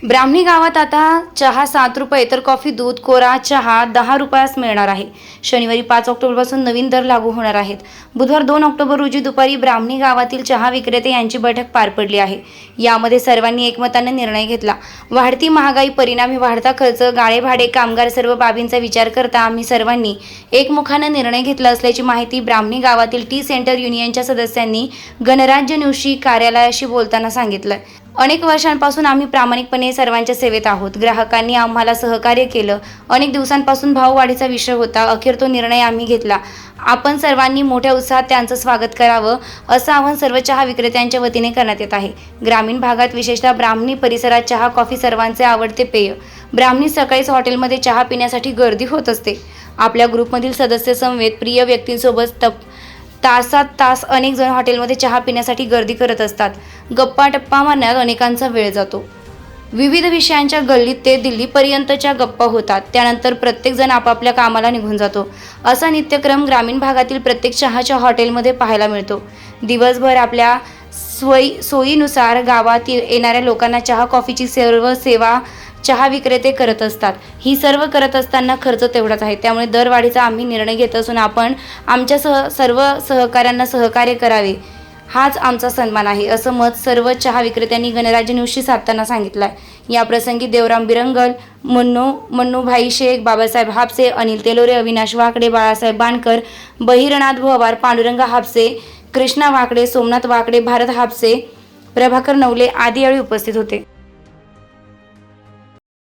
ब्राह्मणी गावात आता चहा 7 रुपये तर कॉफी दूध कोरा चहा 10 रुपयास मिळणार आहे। शनिवारी 5 ऑक्टोबरपासून नवीन दर लागू होणार आहेत। बुधवार 2 ऑक्टोबर रोजी दुपारी ब्राह्मणी गावातील चहा विक्रेते यांची बैठक पार पडली आहे। यामध्ये सर्वांनी एकमताने निर्णय घेतला। वाढती महागाई, परिणामी वाढता खर्च, गाळे भाडे, कामगार सर्व बाबींचा विचार करता आम्ही सर्वांनी एकमुखाने निर्णय घेतला असल्याची माहिती ब्राह्मणी गावातील टी सेंटर युनियनच्या सदस्यांनी गणराज्य न्यूजशी कार्यालयाशी बोलताना सांगितलं। अनेक वर्षांपासून आम्ही प्रामाणिकपणे सर्वांच्या सेवेत आहोत। ग्राहकांनी आम्हाला सहकार्य केलं। अनेक दिवसांपासून भाववाढीचा विषय होता। अखेर तो निर्णय आम्ही घेतला। आपण सर्वांनी मोठ्या उत्साहात त्यांचं स्वागत करावं असं आवाहन सर्व चहा विक्रेत्यांच्या वतीने करण्यात येत आहे। ग्रामीण भागात विशेषतः ब्राह्मणी परिसरात चहा कॉफी सर्वांचे आवडते पेय। ब्राह्मणी सकाळीच हॉटेलमध्ये चहा पिण्यासाठी गर्दी होत असते। आपल्या ग्रुपमधील सदस्य समवेत प्रिय व्यक्तींसोबत तासात तास अनेक जण हॉटेलमध्ये चहा पिण्यासाठी गर्दी करत असतात। गप्पा टप्पा मारण्यात अनेकांचा वेळ जातो। विविध विषयांच्या गल्लीत ते दिल्लीपर्यंतच्या गप्पा होतात। त्यानंतर प्रत्येक जण आपापल्या कामाला निघून जातो। असा नित्यक्रम ग्रामीण भागातील प्रत्येक चहाच्या हॉटेलमध्ये पाहायला मिळतो। दिवसभर आपल्या सोयीनुसार गावात येणाऱ्या लोकांना चहा कॉफीची सर्व सेवा चहा विक्रेते करत असतात। ही सर्व करत असताना खर्च तेवढाच आहे। त्यामुळे दरवाढीचा आम्ही निर्णय घेत असून आपण आमच्या सर्व सहकाऱ्यांना सहकार्य करावे, हाच आमचा सन्मान आहे असं मत सर्व चहा विक्रेत्यांनी गणराज्य न्यूजशी साधताना सांगितलं आहे। या प्रसंगी देवराम बिरंगल, मन्नूभाई शेख, बाबासाहेब हापसे, अनिल तेलोरे, अविनाश वाकडे, बाळासाहेब बाणकर, बहिरनाथ भवार, पांडुरंग हापसे, कृष्णा वाकडे, सोमनाथ वाकडे, भारत हापसे, प्रभाकर नवले आदी यावेळी उपस्थित होते।